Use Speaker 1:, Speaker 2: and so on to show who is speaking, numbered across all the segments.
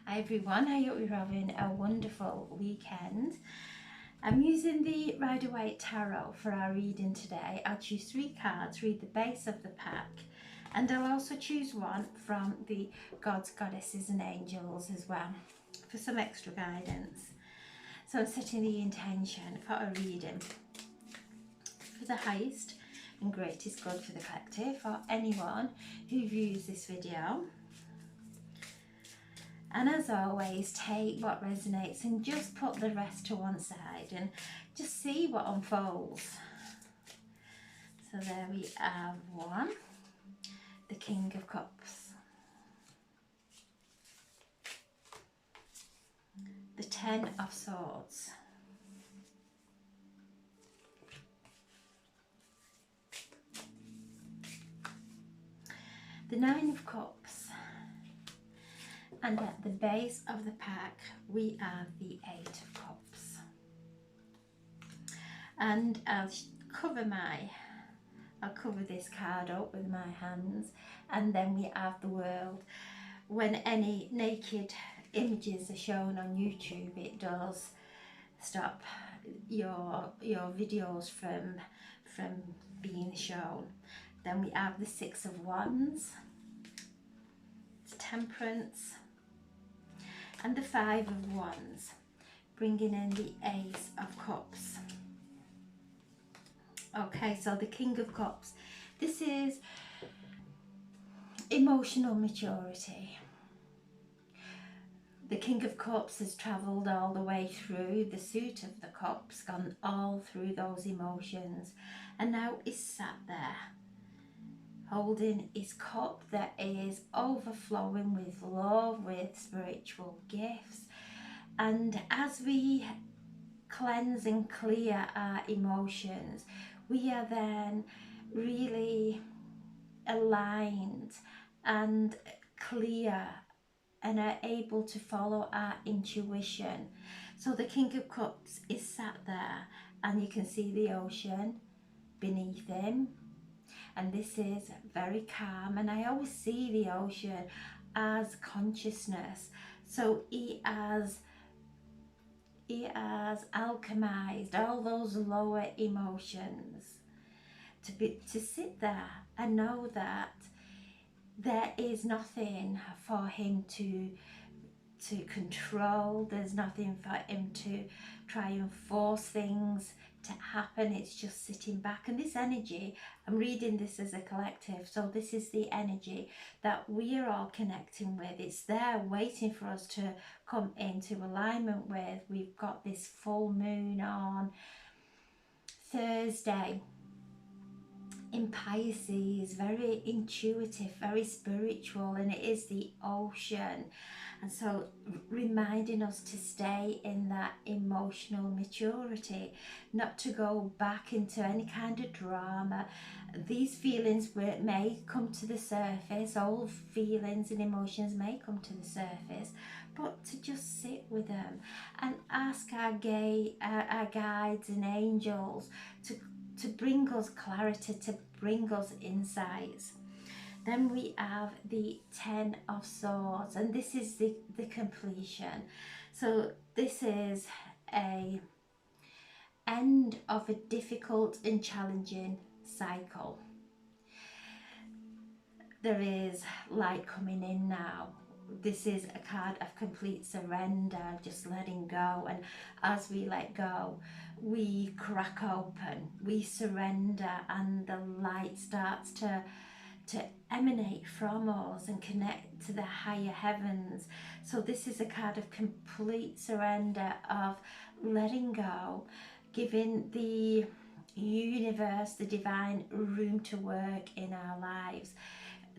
Speaker 1: Hi everyone, I hope you're having a wonderful weekend. I'm using the Rider-Waite Tarot for our reading today. I'll choose 3 cards, read the base of the pack, and I'll also choose one from the Gods, Goddesses and Angels as well for some extra guidance. So I'm setting the intention for a reading for the highest and greatest good for the collective, for anyone who views this video. And as always, take what resonates and just put the rest to one side and just see what unfolds. So there we have one, the King of Cups, the 10 of Swords, the 9 of Cups, and at the base of the pack we have the 8 of Cups. And I'll cover this card up with my hands, and then we have the World. When any naked images are shown on YouTube, it does stop your videos from being shown. Then we have the 6 of Wands, Temperance, and the 5 of Wands, bringing in the Ace of Cups. Okay, so the King of Cups, this is emotional maturity. The King of Cups has travelled all the way through the Suit of the Cups, gone all through those emotions, and now is sat there holding his cup that is overflowing with love, with spiritual gifts. And as we cleanse and clear our emotions, we are then really aligned and clear and are able to follow our intuition. So the King of Cups is sat there, and you can see the ocean beneath him, and this is very calm. And I always see the ocean as consciousness. So he has alchemized all those lower emotions to sit there and know that there is nothing for him to control. There's nothing for him to try and force things to happen. It's just sitting back. And this energy, I'm reading this as a collective, so this is the energy that we are all connecting with. It's there waiting for us to come into alignment with. We've got this full moon on Thursday in Pisces, very intuitive, very spiritual, and it is the ocean. And so reminding us to stay in that emotional maturity, not to go back into any kind of drama. These feelings may come to the surface, old feelings and emotions may come to the surface, but to just sit with them and ask our guides and angels to bring us clarity, to bring us insights. Then we have the 10 of Swords, and this is the completion. So this is a end of a difficult and challenging cycle. There is light coming in now. This is a card of complete surrender, just letting go. And as we let go, we crack open, we surrender, and the light starts to emanate from us and connect to the higher heavens. So this is a card of complete surrender, of letting go, giving the universe, the divine, room to work in our lives.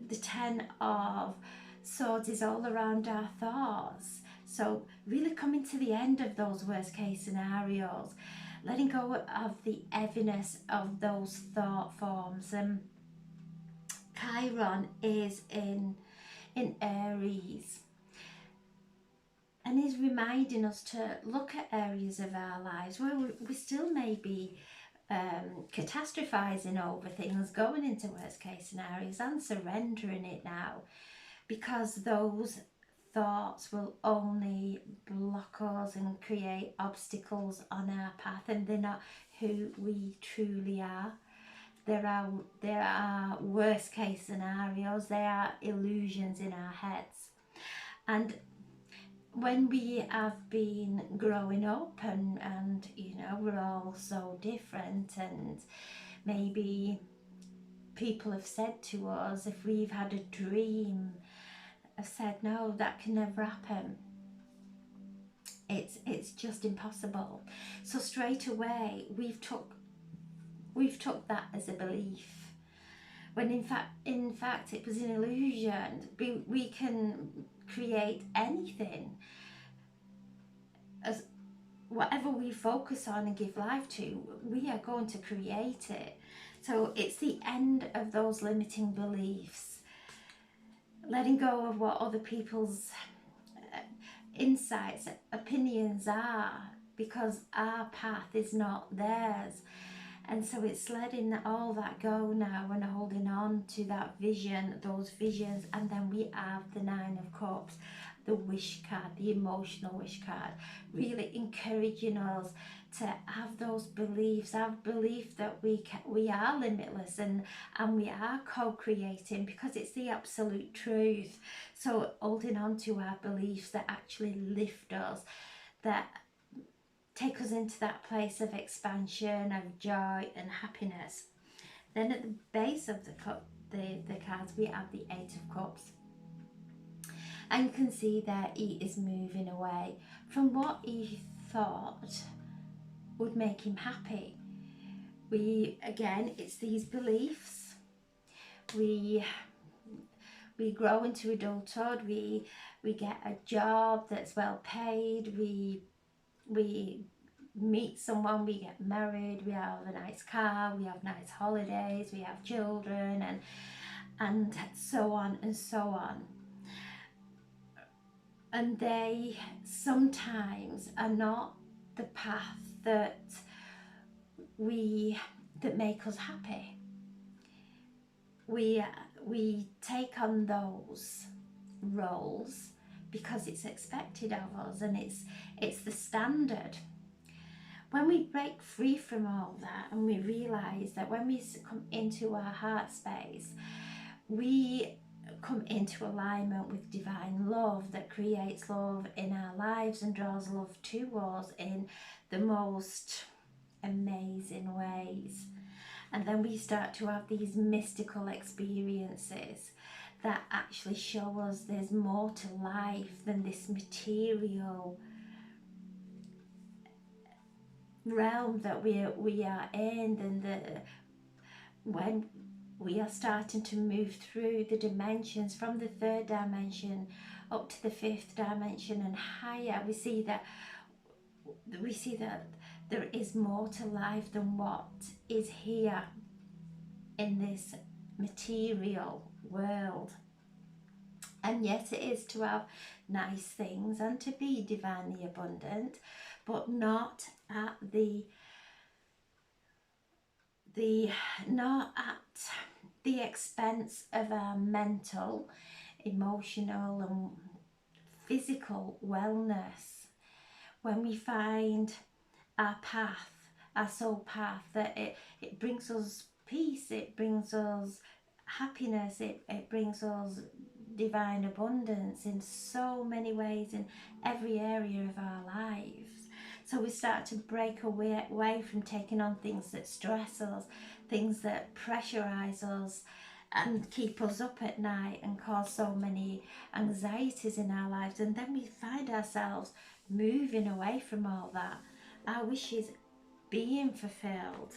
Speaker 1: The 10 of Swords is all around our thoughts. So really coming to the end of those worst case scenarios, letting go of the heaviness of those thought forms. Chiron is in Aries, and is reminding us to look at areas of our lives where we still may be catastrophizing over things, going into worst case scenarios and surrendering it now, because those thoughts will only block us and create obstacles on our path, and they're not who we truly are. There are worst case scenarios, there are illusions in our heads. And when we have been growing up and we're all so different, and maybe people have said to us, if we've had a dream, have said, no, that can never happen. It's just impossible. So straight away we've took that as a belief, when in fact it was an illusion. We can create anything, as whatever we focus on and give life to, we are going to create it. So it's the end of those limiting beliefs, letting go of what other people's insights, opinions are, because our path is not theirs. And so it's letting all that go now and holding on to that vision, those visions. And then we have the Nine of Cups, the wish card, the emotional wish card, really encouraging us to have those beliefs, have belief that we are limitless, and we are co-creating, because it's the absolute truth. So holding on to our beliefs that actually lift us, that take us into that place of expansion, of joy and happiness. Then at the base of the cards, we have the Eight of Cups. And you can see that he is moving away from what he thought would make him happy. Again, it's these beliefs. We grow into adulthood. We get a job that's well paid. We meet someone, we get married, we have a nice car, we have nice holidays, we have children, and so on and so on. And they sometimes are not the path that make us happy. We take on those roles because it's expected of us, and it's the standard. When we break free from all that, and we realise that when we come into our heart space, we come into alignment with divine love that creates love in our lives and draws love to us in the most amazing ways. And then we start to have these mystical experiences that actually show us there's more to life than this material realm that we are in. And when we are starting to move through the dimensions, from the third dimension up to the fifth dimension and higher, we see that there is more to life than what is here in this material world. And yes, it is to have nice things and to be divinely abundant, but not at the expense of our mental, emotional and physical wellness. When we find our path, our soul path, that it brings us peace, it brings us happiness, it brings us divine abundance in so many ways, in every area of our lives. So we start to break away from taking on things that stress us, things that pressurize us and keep us up at night and cause so many anxieties in our lives. And then we find ourselves moving away from all that, our wishes being fulfilled.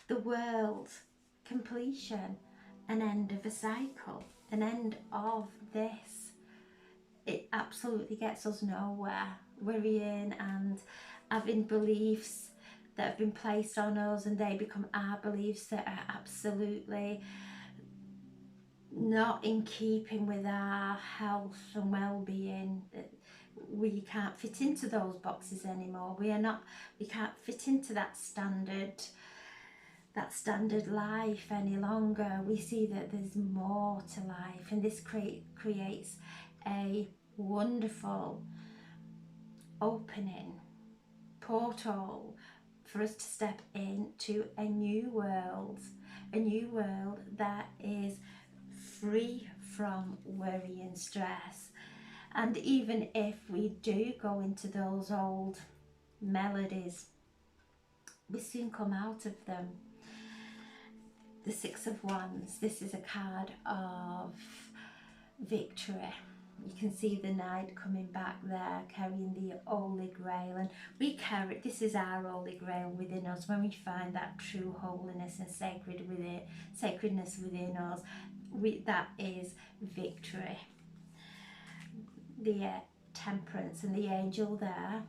Speaker 1: The world, completion, an end of a cycle, an end of this. It absolutely gets us nowhere, worrying and having beliefs that have been placed on us, and they become our beliefs that are absolutely not in keeping with our health and well-being. We can't fit into those boxes anymore. We can't fit into that standard that standard life any longer. We see that there's more to life, and this creates a wonderful opening portal for us to step into a new world that is free from worry and stress. And even if we do go into those old melodies, we soon come out of them. The Six of Wands, this is a card of victory. You can see the knight coming back there carrying the Holy Grail, and we carry, this is our Holy Grail within us. When we find that true holiness and sacredness within us, that is victory. The Temperance, and the angel there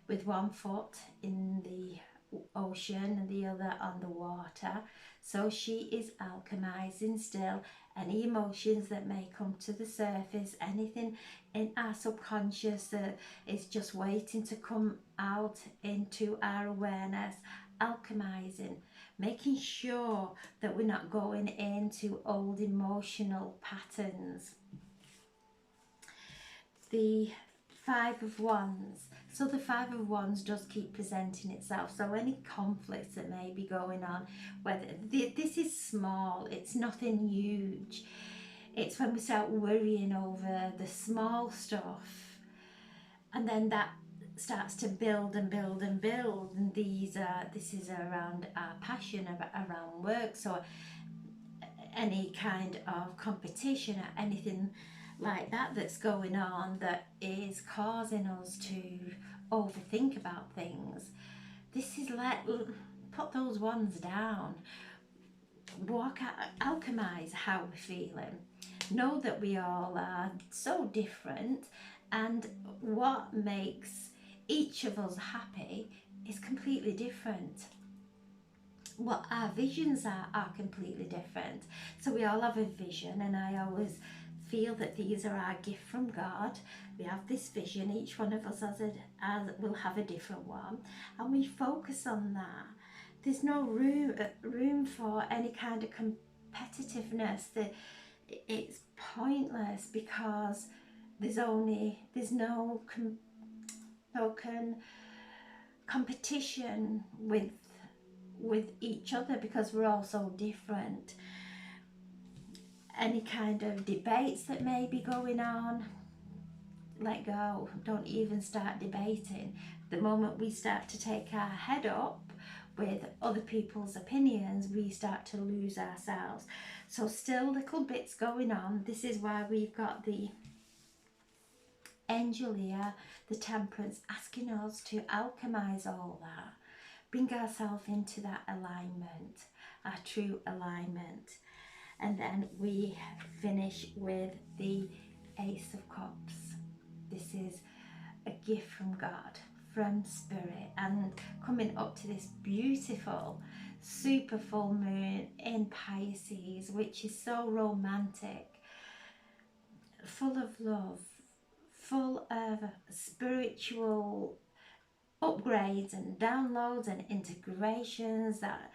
Speaker 1: with one foot in the ocean and the other on the water. So she is alchemizing still any emotions that may come to the surface, anything in our subconscious that is just waiting to come out into our awareness, alchemizing, making sure that we're not going into old emotional patterns. The Five of Wands. So the Five of Wands does keep presenting itself. So any conflicts that may be going on, whether this is small, it's nothing huge. It's when we start worrying over the small stuff, and then that starts to build and build and build. And this is around our passion, around work. So any kind of competition or anything like that that's going on that is causing us to overthink about things, this is like, put those ones down, walk out, alchemize how we're feeling, know that we all are so different, and what makes each of us happy is completely different. What our visions are completely different. So we all have a vision, and I always feel that these are our gift from God. We have this vision, each one of us will have a different one, and we focus on that. There's no room for any kind of competitiveness. It's pointless, because there's no competition with each other, because we're all so different. Any kind of debates that may be going on, let go. Don't even start debating. The moment we start to take our head up with other people's opinions, we start to lose ourselves. So still little bits going on. This is why we've got the angel here, the Temperance, asking us to alchemize all that, bring ourselves into that alignment, our true alignment. And then we finish with the Ace of Cups. This is a gift from God, from Spirit, and coming up to this beautiful super full moon in Pisces, which is so romantic, full of love, full of spiritual upgrades and downloads and integrations, that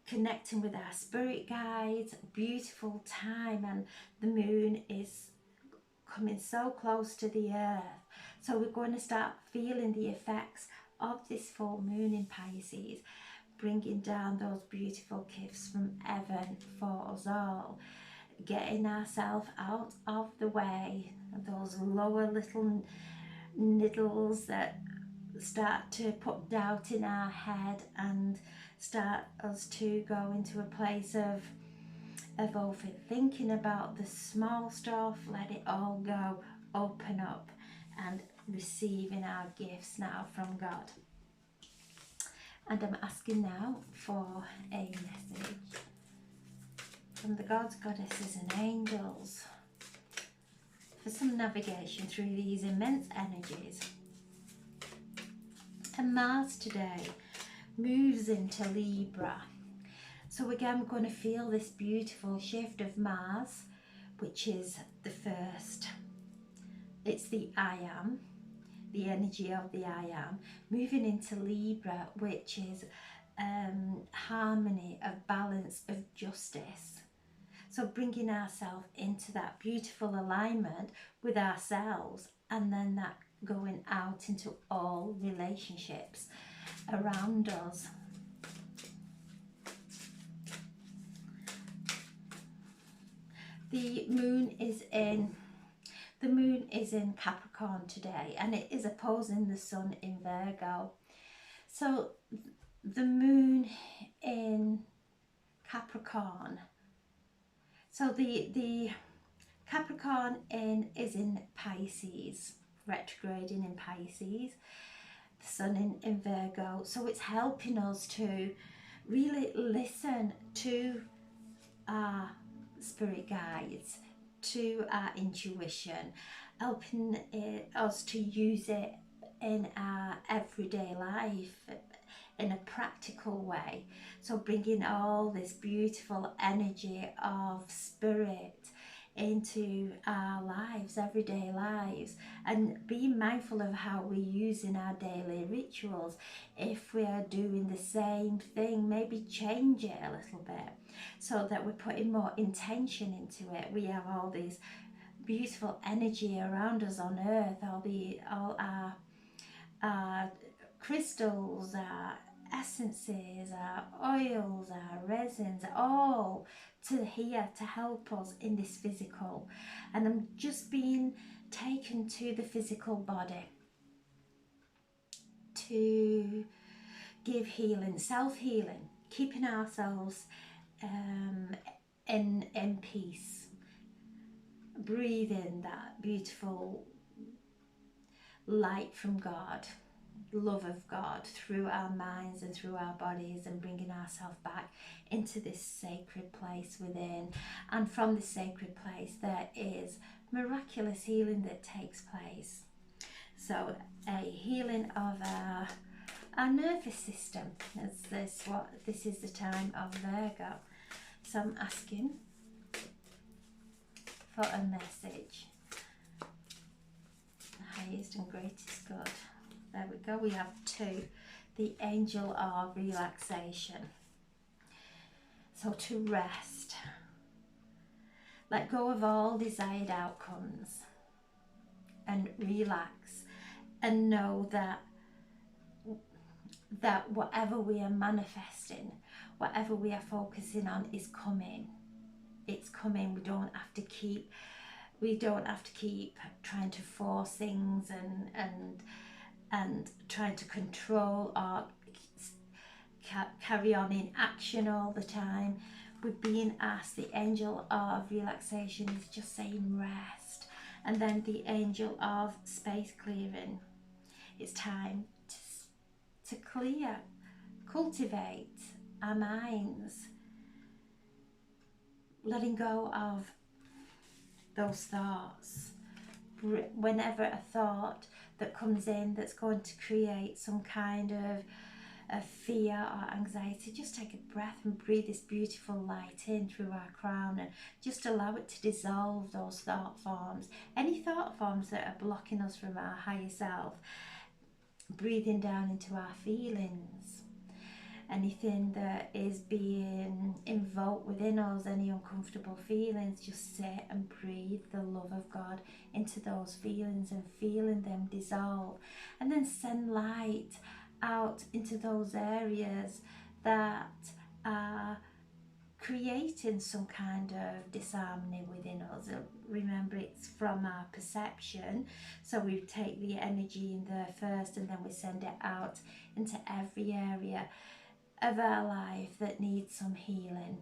Speaker 1: connecting with our spirit guides, beautiful time. And the moon is coming so close to the earth, so we're going to start feeling the effects of this full moon in Pisces, bringing down those beautiful gifts from heaven for us all, getting ourselves out of the way, those lower little niddles that start to put doubt in our head and start us to go into a place of overthinking about the small stuff. Let it all go, open up, and receiving our gifts now from God. And I'm asking now for a message from the gods, goddesses and angels for some navigation through these immense energies. And Mars today moves into Libra. So again, we're going to feel this beautiful shift of Mars, which is the first. It's the I am, the energy of the I am, moving into Libra, which is harmony, of balance, of justice. So bringing ourselves into that beautiful alignment with ourselves, and then that going out into all relationships around us. The moon is in Capricorn today, and it is opposing the sun in Virgo. So the moon in Capricorn, so the Capricorn is in Pisces, retrograding in Pisces, the sun in Virgo. So it's helping us to really listen to our spirit guides, to our intuition, helping us to use it in our everyday life in a practical way. So bringing all this beautiful energy of spirit into our lives, everyday lives, and being mindful of how we're using our daily rituals. If we are doing the same thing, maybe change it a little bit so that we're putting more intention into it. We have all these beautiful energy around us on earth, all our crystals, our essences, our oils, our resins, all here to help us in this physical. And I'm just being taken to the physical body to give healing, self-healing, keeping ourselves in peace, breathing that beautiful light from God, love of God through our minds and through our bodies, and bringing ourselves back into this sacred place within. And from this sacred place there is miraculous healing that takes place. So a healing of our nervous system. This is the time of Virgo. So I'm asking for a message. The highest and greatest good. There we go. We have 2. The angel of relaxation. So to rest. Let go of all desired outcomes and relax, and know that whatever we are manifesting, whatever we are focusing on is coming. It's coming. We don't have to keep trying to force things and trying to control or carry on in action all the time. We're being asked. The angel of relaxation is just saying rest. And then the angel of space clearing. It's time to clear, cultivate our minds, letting go of those thoughts. Whenever a thought that comes in that's going to create some kind of fear or anxiety, just take a breath and breathe this beautiful light in through our crown, and just allow it to dissolve those thought forms, any thought forms that are blocking us from our higher self. Breathing down into our feelings, anything that is being invoked within us, any uncomfortable feelings, just sit and breathe the love of God into those feelings and feeling them dissolve, and then send light out into those areas that are creating some kind of disharmony within us. Remember, it's from our perception, so we take the energy in there first, and then we send it out into every area of our life that needs some healing.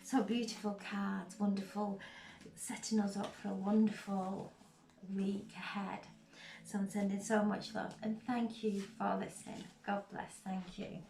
Speaker 1: So beautiful cards, wonderful, setting us up for a wonderful week ahead. So I'm sending so much love, and thank you for listening. God bless. Thank you.